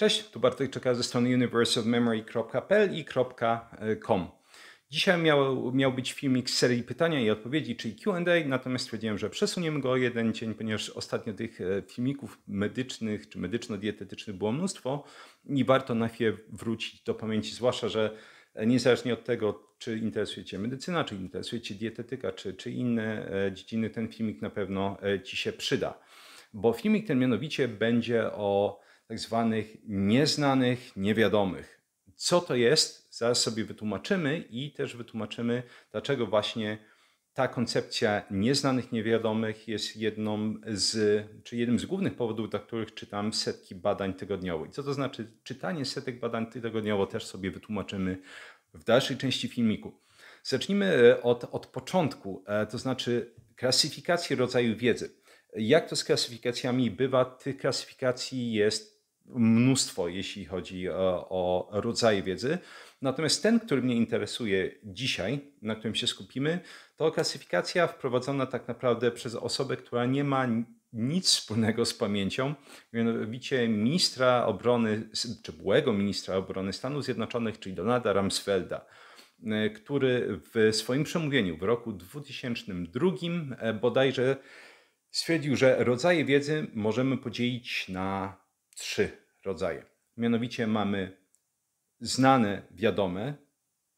Cześć, tu Bartek Czeka ze strony universeofmemory.pl i .com. Dzisiaj miał być filmik z serii pytania i odpowiedzi, czyli Q&A, natomiast stwierdziłem, że przesuniemy go o jeden dzień, ponieważ ostatnio tych filmików medycznych czy medyczno-dietetycznych było mnóstwo i warto na chwilę wrócić do pamięci, zwłaszcza, że niezależnie od tego, czy interesuje Cię medycyna, czy interesuje Cię dietetyka, czy inne dziedziny, ten filmik na pewno Ci się przyda. Bo filmik ten mianowicie będzie o tak zwanych nieznanych, niewiadomych. Co to jest? Zaraz sobie wytłumaczymy i też wytłumaczymy, dlaczego właśnie ta koncepcja nieznanych, niewiadomych jest jednym z głównych powodów, dla których czytam setki badań tygodniowo. I co to znaczy czytanie setek badań tygodniowo, też sobie wytłumaczymy w dalszej części filmiku. Zacznijmy od początku, to znaczy klasyfikacji rodzaju wiedzy. Jak to z klasyfikacjami bywa? Tych klasyfikacji jest mnóstwo, jeśli chodzi o rodzaje wiedzy. Natomiast ten, który mnie interesuje dzisiaj, na którym się skupimy, to klasyfikacja wprowadzona tak naprawdę przez osobę, która nie ma nic wspólnego z pamięcią, mianowicie ministra obrony, czy byłego ministra obrony Stanów Zjednoczonych, czyli Donalda Rumsfelda, który w swoim przemówieniu w roku 2002 bodajże stwierdził, że rodzaje wiedzy możemy podzielić na 3 rodzaje. Mianowicie mamy znane, wiadome,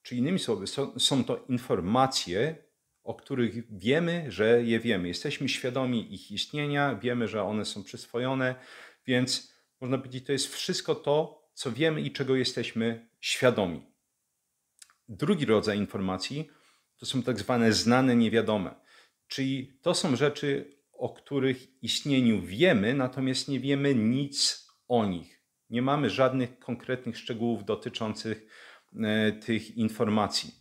czy innymi słowy są to informacje, o których wiemy, że je wiemy. Jesteśmy świadomi ich istnienia, wiemy, że one są przyswojone, więc można powiedzieć, to jest wszystko to, co wiemy i czego jesteśmy świadomi. Drugi rodzaj informacji to są tak zwane znane, niewiadome, czyli to są rzeczy, o których istnieniu wiemy, natomiast nie wiemy nic o nich. Nie mamy żadnych konkretnych szczegółów dotyczących tych informacji.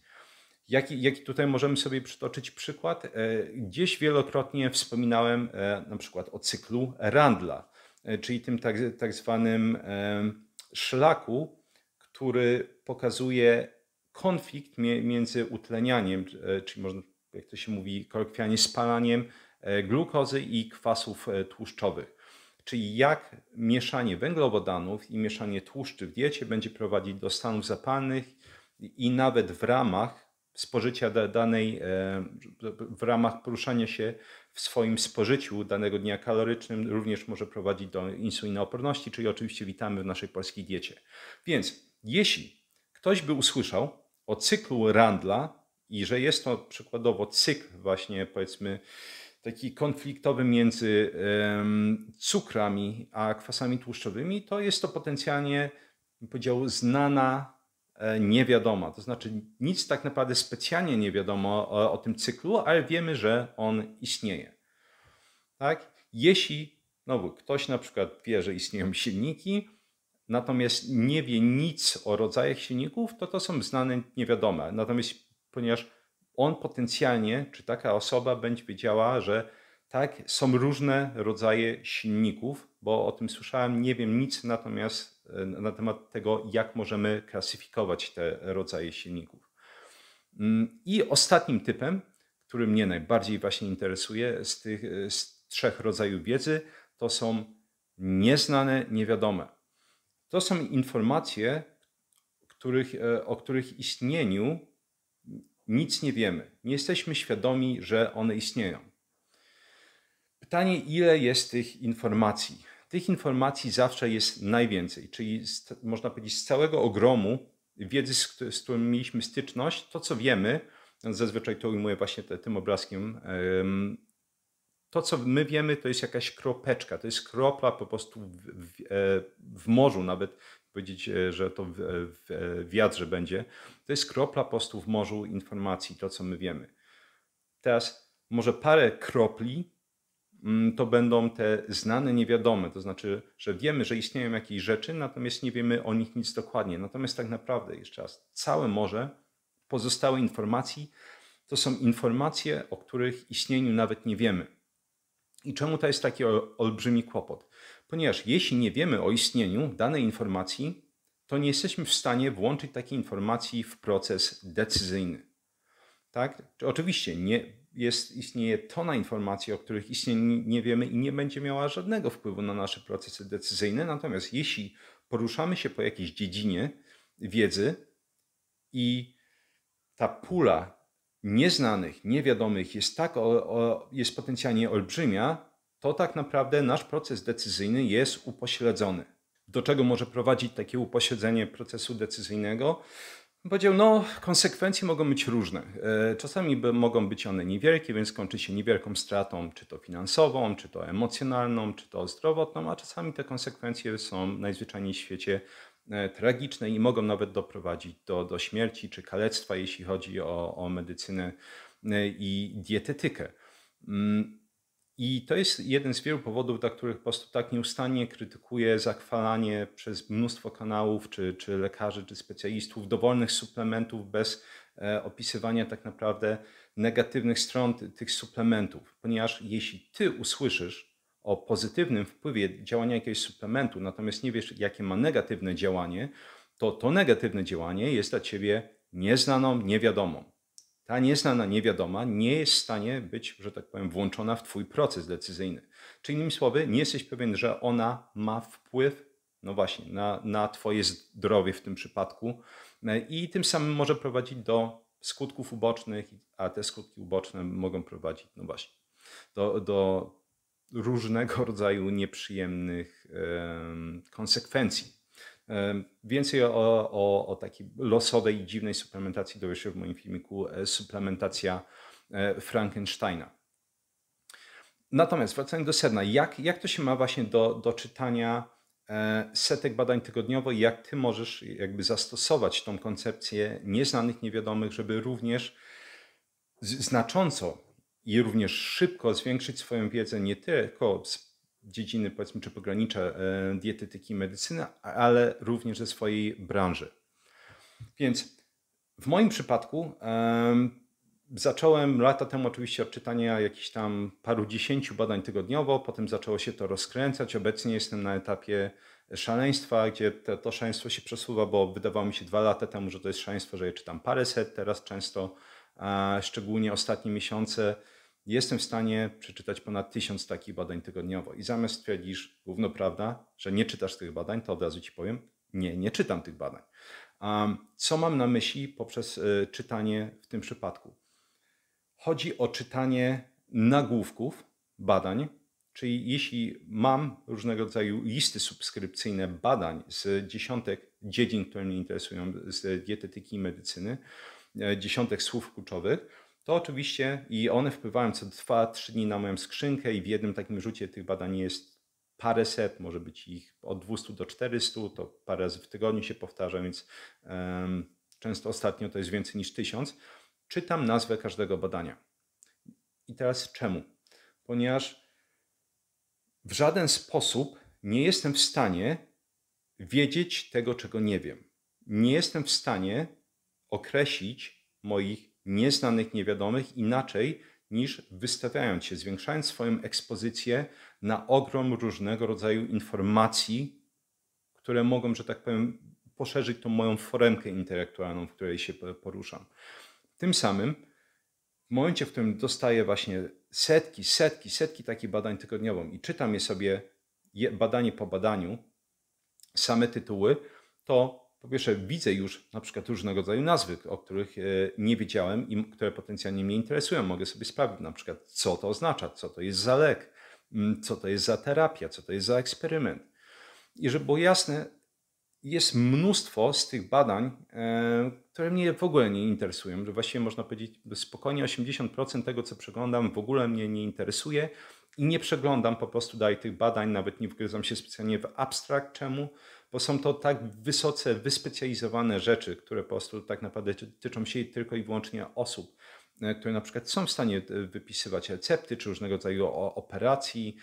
Jaki tutaj możemy sobie przytoczyć przykład? Gdzieś wielokrotnie wspominałem na przykład o cyklu Randla, czyli tym tak zwanym szlaku, który pokazuje konflikt między utlenianiem, czyli można, jak to się mówi kolokwialnie, spalaniem glukozy i kwasów tłuszczowych. Czyli jak mieszanie węglowodanów i mieszanie tłuszczy w diecie będzie prowadzić do stanów zapalnych i nawet w ramach spożycia w ramach poruszania się w swoim spożyciu danego dnia kalorycznym również może prowadzić do insulinooporności, czyli oczywiście witamy w naszej polskiej diecie. Więc jeśli ktoś by usłyszał o cyklu Randla i że jest to przykładowo cykl właśnie, powiedzmy, taki konfliktowy między cukrami a kwasami tłuszczowymi, to jest to potencjalnie, bym powiedział, znana niewiadoma. To znaczy nic tak naprawdę specjalnie nie wiadomo o tym cyklu, ale wiemy, że on istnieje. Tak? Jeśli ktoś na przykład wie, że istnieją silniki, natomiast nie wie nic o rodzajach silników, to są znane niewiadome. Natomiast ponieważ on potencjalnie, czy taka osoba będzie wiedziała, że tak, są różne rodzaje silników, bo o tym słyszałem, nie wiem nic natomiast na temat tego, jak możemy klasyfikować te rodzaje silników. I ostatnim typem, który mnie najbardziej właśnie interesuje z 3 rodzajów wiedzy, to są nieznane, niewiadome. To są informacje, o których istnieniu nic nie wiemy. Nie jesteśmy świadomi, że one istnieją. Pytanie, ile jest tych informacji? Tych informacji zawsze jest najwięcej, czyli można powiedzieć z całego ogromu wiedzy, z którym mieliśmy styczność, to co wiemy, zazwyczaj to ujmuję właśnie tym obrazkiem, to co my wiemy to jest jakaś kropeczka, to jest kropla po prostu w morzu, nawet powiedzieć, że to w wiadrze będzie. To jest kropla po prostu w morzu informacji, to co my wiemy. Teraz może parę kropli to będą te znane, niewiadome. To znaczy, że wiemy, że istnieją jakieś rzeczy, natomiast nie wiemy o nich nic dokładnie. Natomiast tak naprawdę, jeszcze raz, całe morze pozostałe informacji to są informacje, o których istnieniu nawet nie wiemy. I czemu to jest taki olbrzymi kłopot? Ponieważ jeśli nie wiemy o istnieniu danej informacji, to nie jesteśmy w stanie włączyć takiej informacji w proces decyzyjny. Tak? Oczywiście istnieje tona informacji, o których nie wiemy i nie będzie miała żadnego wpływu na nasze procesy decyzyjne. Natomiast jeśli poruszamy się po jakiejś dziedzinie wiedzy i ta pula nieznanych, niewiadomych jest jest potencjalnie olbrzymia, to tak naprawdę nasz proces decyzyjny jest upośledzony. Do czego może prowadzić takie upośledzenie procesu decyzyjnego? Powiedział, no konsekwencje mogą być różne. Czasami mogą być one niewielkie, więc kończy się niewielką stratą, czy to finansową, czy to emocjonalną, czy to zdrowotną, a czasami te konsekwencje są najzwyczajniej w świecie tragiczne i mogą nawet doprowadzić do śmierci czy kalectwa, jeśli chodzi o medycynę i dietetykę. I to jest jeden z wielu powodów, dla których po prostu tak nieustannie krytykuję zachwalanie przez mnóstwo kanałów, czy lekarzy, czy specjalistów dowolnych suplementów bez opisywania tak naprawdę negatywnych stron tych suplementów. Ponieważ jeśli ty usłyszysz o pozytywnym wpływie działania jakiegoś suplementu, natomiast nie wiesz, jakie ma negatywne działanie, to negatywne działanie jest dla ciebie nieznaną, niewiadomą. Ta nieznana, niewiadoma nie jest w stanie być, że tak powiem, włączona w twój proces decyzyjny. Czyli innymi słowy, nie jesteś pewien, że ona ma wpływ, no właśnie, na twoje zdrowie w tym przypadku i tym samym może prowadzić do skutków ubocznych, a te skutki uboczne mogą prowadzić, no właśnie, do różnego rodzaju nieprzyjemnych konsekwencji. Więcej o takiej losowej i dziwnej suplementacji dowiesz się w moim filmiku Suplementacja Frankensteina. Natomiast wracając do sedna, jak to się ma właśnie do czytania setek badań tygodniowo i jak ty możesz jakby zastosować tą koncepcję nieznanych, niewiadomych, żeby również znacząco i również szybko zwiększyć swoją wiedzę nie tylko z dziedziny, powiedzmy, czy pogranicza dietetyki i medycyny, ale również ze swojej branży. Więc w moim przypadku zacząłem lata temu oczywiście od czytania jakichś tam parudziesięciu badań tygodniowo, potem zaczęło się to rozkręcać. Obecnie jestem na etapie szaleństwa, gdzie to szaleństwo się przesuwa, bo wydawało mi się 2 lata temu, że to jest szaleństwo, że je czytam paręset, teraz często, szczególnie ostatnie miesiące, jestem w stanie przeczytać ponad 1000 takich badań tygodniowo. I zamiast stwierdzisz, gówno prawda, że nie czytasz tych badań, to od razu ci powiem, nie czytam tych badań. Co mam na myśli poprzez czytanie w tym przypadku? Chodzi o czytanie nagłówków badań, czyli jeśli mam różnego rodzaju listy subskrypcyjne badań z dziesiątek dziedzin, które mnie interesują, z dietetyki i medycyny, dziesiątek słów kluczowych, to oczywiście i one wpływają co 2-3 dni na moją skrzynkę i w jednym takim rzucie tych badań jest paręset, może być ich od 200 do 400, to parę razy w tygodniu się powtarza, więc często ostatnio to jest więcej niż 1000. Czytam nazwę każdego badania. I teraz czemu? Ponieważ w żaden sposób nie jestem w stanie wiedzieć tego, czego nie wiem. Nie jestem w stanie określić moich nieznanych, niewiadomych inaczej niż wystawiając się, zwiększając swoją ekspozycję na ogrom różnego rodzaju informacji, które mogą, że tak powiem, poszerzyć tą moją foremkę intelektualną, w której się poruszam. Tym samym w momencie, w którym dostaję właśnie setki takich badań tygodniowo i czytam je sobie badanie po badaniu, same tytuły, to po pierwsze widzę już na przykład różnego rodzaju nazwy, o których nie wiedziałem i które potencjalnie mnie interesują. Mogę sobie sprawdzić na przykład, co to oznacza, co to jest za lek, co to jest za terapia, co to jest za eksperyment. I żeby było jasne, jest mnóstwo z tych badań, które mnie w ogóle nie interesują, że właściwie można powiedzieć, że spokojnie 80% tego, co przeglądam, w ogóle mnie nie interesuje i nie przeglądam po prostu dalej tych badań, nawet nie wgryzam się specjalnie w abstrakt. Czemu? Bo są to tak wysoce wyspecjalizowane rzeczy, które po prostu tak naprawdę tyczą się tylko i wyłącznie osób, które na przykład są w stanie wypisywać recepty, czy różnego rodzaju operacji,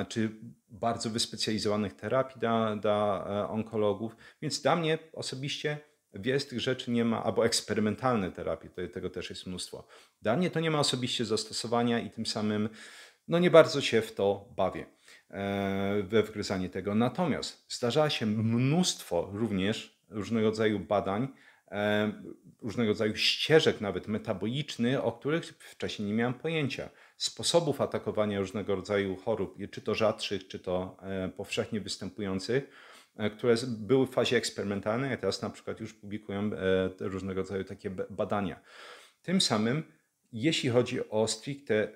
czy bardzo wyspecjalizowanych terapii dla onkologów. Więc dla mnie osobiście wiele z tych rzeczy nie ma, albo eksperymentalne terapie, tego też jest mnóstwo. Dla mnie to nie ma osobiście zastosowania i tym samym no nie bardzo się w to bawię, we wgryzanie tego. Natomiast zdarza się mnóstwo również różnego rodzaju badań, różnego rodzaju ścieżek, nawet metabolicznych, o których wcześniej nie miałem pojęcia, sposobów atakowania różnego rodzaju chorób, czy to rzadszych, czy to powszechnie występujących, które były w fazie eksperymentalnej, a teraz na przykład już publikują różnego rodzaju takie badania. Tym samym, jeśli chodzi o stricte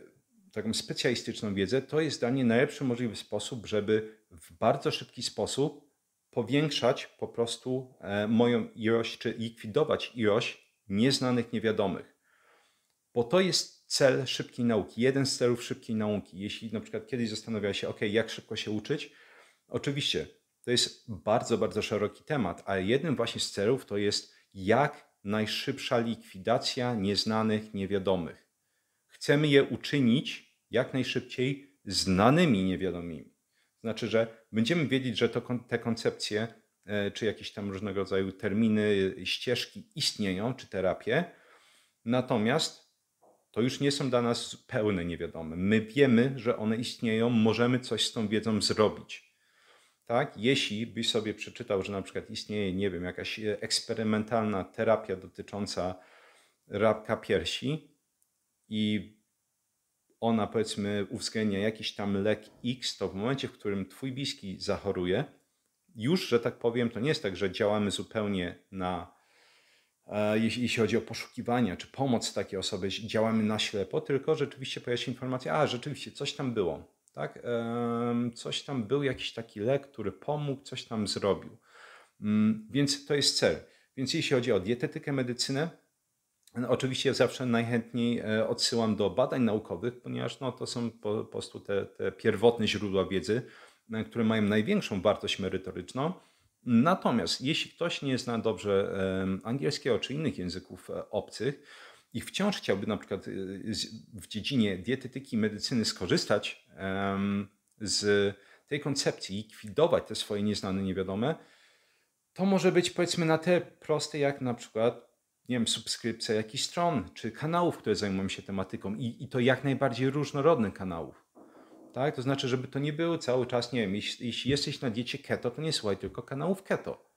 taką specjalistyczną wiedzę, to jest dla mnie najlepszy możliwy sposób, żeby w bardzo szybki sposób powiększać po prostu moją ilość, czy likwidować ilość nieznanych, niewiadomych. Bo to jest cel szybkiej nauki, jeden z celów szybkiej nauki. Jeśli na przykład kiedyś zastanawiał się, ok, jak szybko się uczyć, oczywiście to jest bardzo, bardzo szeroki temat, ale jednym właśnie z celów to jest jak najszybsza likwidacja nieznanych, niewiadomych. Chcemy je uczynić jak najszybciej znanymi niewiadomymi. Znaczy, że będziemy wiedzieć, że te koncepcje, czy jakieś tam różnego rodzaju terminy, ścieżki istnieją, czy terapie, natomiast to już nie są dla nas zupełnie niewiadome. My wiemy, że one istnieją, możemy coś z tą wiedzą zrobić. Tak? Jeśli byś sobie przeczytał, że na przykład istnieje, nie wiem, jakaś eksperymentalna terapia dotycząca raka piersi i ona, powiedzmy, uwzględnia jakiś tam lek X, to w momencie, w którym twój bliski zachoruje, już, że tak powiem, to nie jest tak, że działamy zupełnie jeśli chodzi o poszukiwania czy pomoc takiej osoby, działamy na ślepo, tylko rzeczywiście pojawia się informacja, rzeczywiście coś tam było, tak? Coś tam był, jakiś taki lek, który pomógł, coś tam zrobił. Więc to jest cel. Więc jeśli chodzi o dietetykę, medycynę, oczywiście zawsze najchętniej odsyłam do badań naukowych, ponieważ to są po prostu te pierwotne źródła wiedzy, które mają największą wartość merytoryczną. Natomiast jeśli ktoś nie zna dobrze angielskiego czy innych języków obcych i wciąż chciałby na przykład w dziedzinie dietetyki i medycyny skorzystać z tej koncepcji, likwidować te swoje nieznane, niewiadome, to może być, powiedzmy, na tyle proste jak na przykład, nie wiem, subskrypcja jakichś stron czy kanałów, które zajmują się tematyką i to jak najbardziej różnorodnych kanałów. Tak? To znaczy, żeby to nie było cały czas, nie wiem, jeśli jesteś na diecie keto, to nie słuchaj tylko kanałów keto.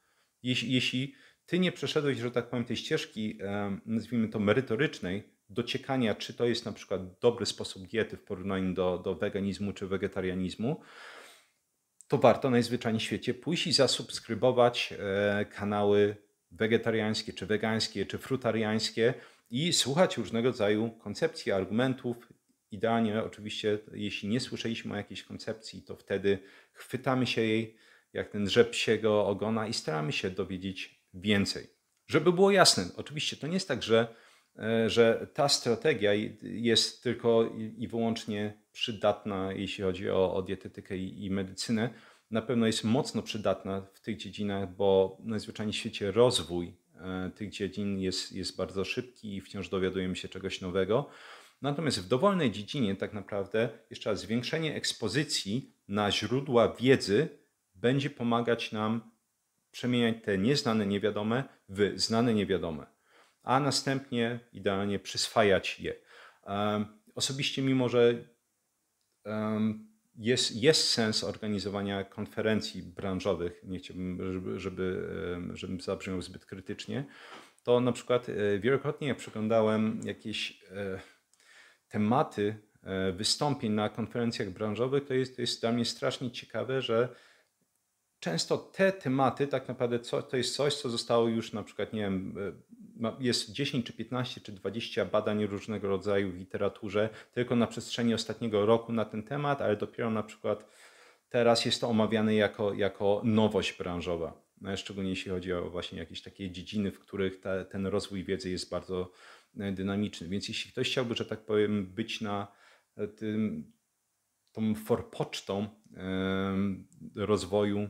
Jeśli ty nie przeszedłeś, że tak powiem, tej ścieżki, nazwijmy to merytorycznej, dociekania, czy to jest na przykład dobry sposób diety w porównaniu do weganizmu czy wegetarianizmu, to warto najzwyczajniej w świecie pójść i zasubskrybować kanały wegetariańskie, czy wegańskie, czy frutariańskie i słuchać różnego rodzaju koncepcji, argumentów. Idealnie oczywiście, jeśli nie słyszeliśmy o jakiejś koncepcji, to wtedy chwytamy się jej jak ten rzep psiego ogona i staramy się dowiedzieć więcej. Żeby było jasne, oczywiście to nie jest tak, że ta strategia jest tylko i wyłącznie przydatna, jeśli chodzi o dietetykę i medycynę. Na pewno jest mocno przydatna w tych dziedzinach, bo najzwyczajniej w świecie rozwój tych dziedzin jest bardzo szybki i wciąż dowiadujemy się czegoś nowego. Natomiast w dowolnej dziedzinie tak naprawdę jeszcze raz zwiększenie ekspozycji na źródła wiedzy będzie pomagać nam przemieniać te nieznane, niewiadome w znane, niewiadome, a następnie idealnie przyswajać je. Osobiście, mimo że jest sens organizowania konferencji branżowych, nie chciałbym, żebym zabrzmiał zbyt krytycznie, to na przykład wielokrotnie jak przeglądałem jakieś tematy wystąpień na konferencjach branżowych, to jest dla mnie strasznie ciekawe, że często te tematy tak naprawdę to jest coś, co zostało już na przykład, nie wiem, jest 10 czy 15 czy 20 badań różnego rodzaju w literaturze tylko na przestrzeni ostatniego roku na ten temat, ale dopiero na przykład teraz jest to omawiane jako nowość branżowa. Szczególnie jeśli chodzi o właśnie jakieś takie dziedziny, w których ten rozwój wiedzy jest bardzo dynamiczny. Więc jeśli ktoś chciałby, że tak powiem, być na tą forpocztą rozwoju,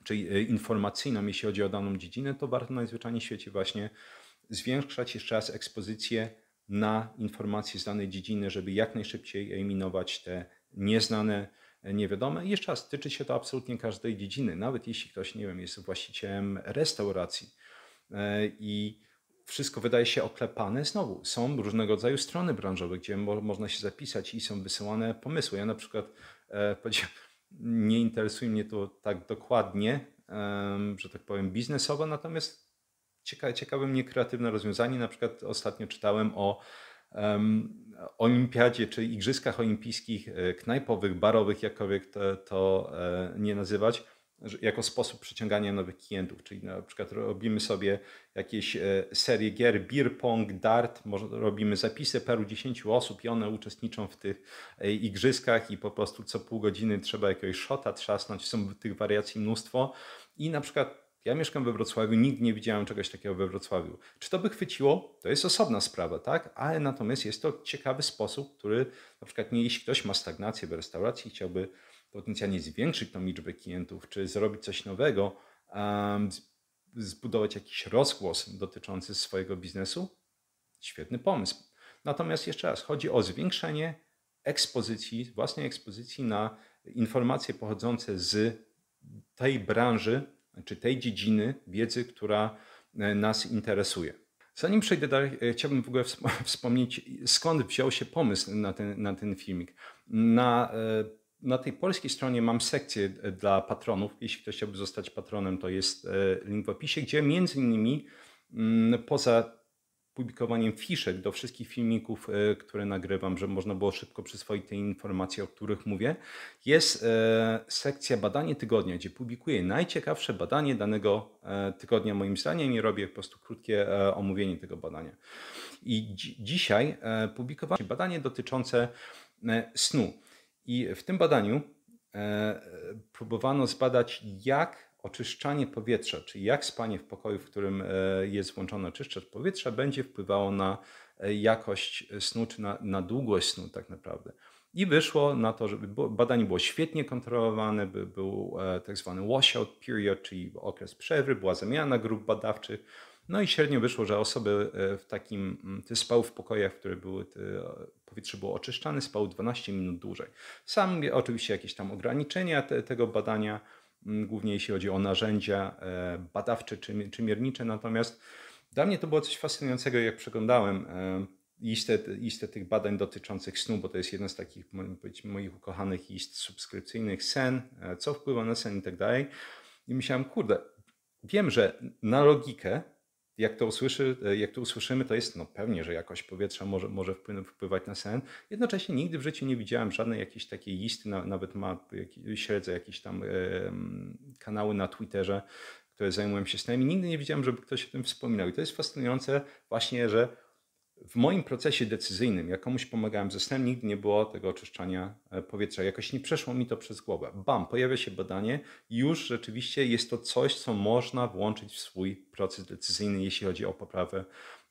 czyli informacyjną, jeśli chodzi o daną dziedzinę, to warto najzwyczajniej w świecie właśnie zwiększać jeszcze raz ekspozycję na informacje z danej dziedziny, żeby jak najszybciej eliminować te nieznane, niewiadome. I jeszcze raz, tyczy się to absolutnie każdej dziedziny, nawet jeśli ktoś, nie wiem, jest właścicielem restauracji i wszystko wydaje się oklepane, znowu są różnego rodzaju strony branżowe, gdzie można się zapisać i są wysyłane pomysły. Ja na przykład nie interesuje mnie to tak dokładnie, że tak powiem, biznesowo, natomiast ciekawe mnie kreatywne rozwiązanie. Na przykład ostatnio czytałem o olimpiadzie czy igrzyskach olimpijskich, knajpowych, barowych, jakkolwiek to nie nazywać, jako sposób przyciągania nowych klientów. Czyli na przykład robimy sobie jakieś serie gier, beer pong, dart, może robimy zapisy paru 10 osób i one uczestniczą w tych igrzyskach i po prostu co pół godziny trzeba jakiegoś shota trzasnąć, są tych wariacji mnóstwo i na przykład ja mieszkam we Wrocławiu, nigdy nie widziałem czegoś takiego we Wrocławiu. Czy to by chwyciło? To jest osobna sprawa, tak? Ale natomiast jest to ciekawy sposób, który na przykład nie, jeśli ktoś ma stagnację w restauracji i chciałby potencjalnie zwiększyć tą liczbę klientów, czy zrobić coś nowego, zbudować jakiś rozgłos dotyczący swojego biznesu, świetny pomysł. Natomiast jeszcze raz, chodzi o zwiększenie ekspozycji, własnej ekspozycji na informacje pochodzące z tej branży, czy tej dziedziny wiedzy, która nas interesuje. Zanim przejdę dalej, chciałbym w ogóle wspomnieć, skąd wziął się pomysł na ten filmik. Na tej polskiej stronie mam sekcję dla patronów. Jeśli ktoś chciałby zostać patronem, to jest link w opisie, gdzie między innymi poza publikowaniem fiszek do wszystkich filmików, które nagrywam, żeby można było szybko przyswoić te informacje, o których mówię, jest sekcja badanie tygodnia, gdzie publikuję najciekawsze badanie danego tygodnia moim zdaniem i robię po prostu krótkie omówienie tego badania. I dzisiaj publikowałem badanie dotyczące snu. I w tym badaniu próbowano zbadać, jak oczyszczanie powietrza, czyli jak spanie w pokoju, w którym jest włączony oczyszczacz powietrza, będzie wpływało na jakość snu, czy na długość snu tak naprawdę. I wyszło na to, że badanie było świetnie kontrolowane, był tak zwany washout period, czyli okres przerwy, była zamiana grup badawczych. No i średnio wyszło, że osoby w takim, spały w pokojach, w których powietrze było oczyszczane, spały 12 minut dłużej. Sam oczywiście jakieś tam ograniczenia tego badania, głównie jeśli chodzi o narzędzia badawcze czy miernicze. Natomiast dla mnie to było coś fascynującego, jak przeglądałem listę tych badań dotyczących snu, bo to jest jeden z takich moich ukochanych list subskrypcyjnych, sen, co wpływa na sen i tak dalej. I myślałem, kurde, wiem, że na logikę, jak to usłyszymy, to jest no pewnie, że jakość powietrza może wpływać na sen. Jednocześnie nigdy w życiu nie widziałem żadnej jakiejś takiej listy, nawet śledzę jakieś tam kanały na Twitterze, które zajmują się snem i nigdy nie widziałem, żeby ktoś o tym wspominał. I to jest fascynujące właśnie, że w moim procesie decyzyjnym, jak komuś pomagałem ze snem, nigdy nie było tego oczyszczania powietrza. Jakoś nie przeszło mi to przez głowę. Bam, pojawia się badanie i już rzeczywiście jest to coś, co można włączyć w swój proces decyzyjny, jeśli chodzi o poprawę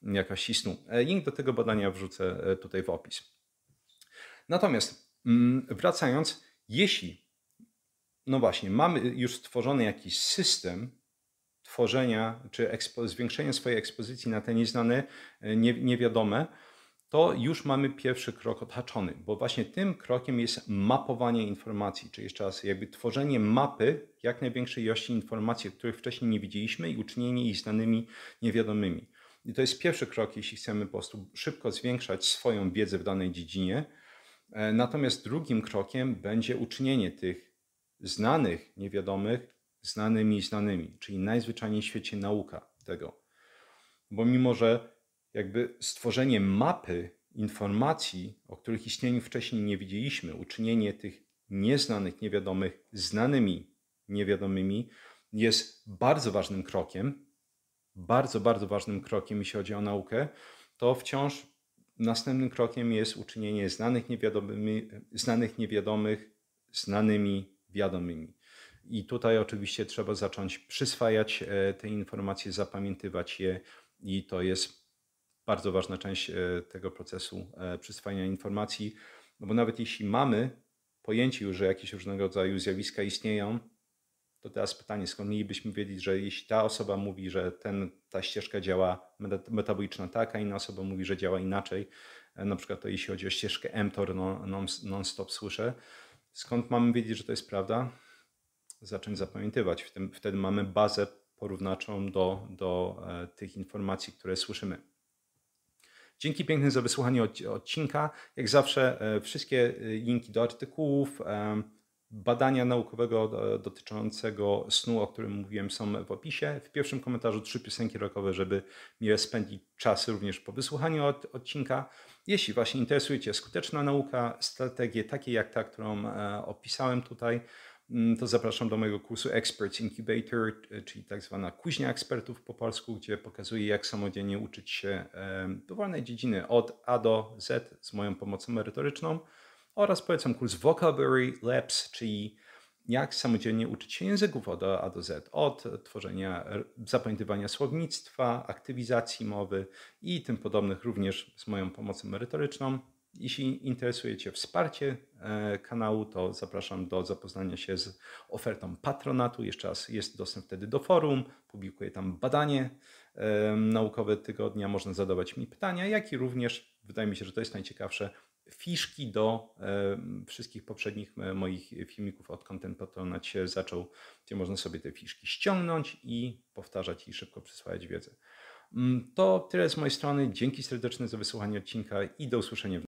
jakości snu. Link do tego badania wrzucę tutaj w opis. Natomiast wracając, jeśli, no właśnie, mamy już stworzony jakiś system tworzenia czy zwiększenia swojej ekspozycji na te nieznane, niewiadome, to już mamy pierwszy krok odhaczony, bo właśnie tym krokiem jest mapowanie informacji, czyli jeszcze raz jakby tworzenie mapy jak największej ilości informacji, o których wcześniej nie widzieliśmy i uczynienie ich znanymi niewiadomymi. I to jest pierwszy krok, jeśli chcemy po prostu szybko zwiększać swoją wiedzę w danej dziedzinie. Natomiast drugim krokiem będzie uczynienie tych znanych niewiadomych znanymi, czyli najzwyczajniej w świecie nauka tego. Bo mimo, że jakby stworzenie mapy informacji, o których istnieniu wcześniej nie widzieliśmy, uczynienie tych nieznanych niewiadomych znanymi niewiadomymi jest bardzo ważnym krokiem, bardzo ważnym krokiem, jeśli chodzi o naukę, to wciąż następnym krokiem jest uczynienie znanych niewiadomych znanymi wiadomymi. I tutaj oczywiście trzeba zacząć przyswajać te informacje, zapamiętywać je i to jest bardzo ważna część tego procesu przyswajania informacji, no bo nawet jeśli mamy pojęcie już, że jakieś różnego rodzaju zjawiska istnieją, to teraz pytanie, skąd mielibyśmy wiedzieć, że jeśli ta osoba mówi, że ta ścieżka działa metaboliczna tak, a inna osoba mówi, że działa inaczej, na przykład to jeśli chodzi o ścieżkę mTOR, non-stop słyszę, skąd mamy wiedzieć, że to jest prawda? Zacząć zapamiętywać. Wtedy mamy bazę porównaczą do tych informacji, które słyszymy. Dzięki piękne za wysłuchanie odcinka. Jak zawsze wszystkie linki do artykułów, Badania naukowego dotyczącego snu, o którym mówiłem, są w opisie. W pierwszym komentarzu 3 piosenki rockowe, żeby miłe spędzić czas również po wysłuchaniu odcinka. Jeśli właśnie interesuje Cię skuteczna nauka, strategie takie jak ta, którą opisałem tutaj, to zapraszam do mojego kursu Experts Incubator, czyli tak zwana kuźnia ekspertów po polsku, gdzie pokazuję, jak samodzielnie uczyć się dowolnej dziedziny od A do Z z moją pomocą merytoryczną. Oraz polecam kurs Vocabulary Labs, czyli jak samodzielnie uczyć się języków od A do Z. Od tworzenia, zapamiętywania słownictwa, aktywizacji mowy i tym podobnych, również z moją pomocą merytoryczną. Jeśli interesuje Cię wsparcie kanału, to zapraszam do zapoznania się z ofertą patronatu. Jeszcze raz jest dostęp wtedy do forum, publikuję tam badanie naukowe tygodnia, można zadawać mi pytania, jak i również, wydaje mi się, że to jest najciekawsze, fiszki do wszystkich poprzednich moich filmików, odkąd ten patronat się zaczął, gdzie można sobie te fiszki ściągnąć i powtarzać i szybko przyswajać wiedzę. To tyle z mojej strony. Dzięki serdeczne za wysłuchanie odcinka i do usłyszenia.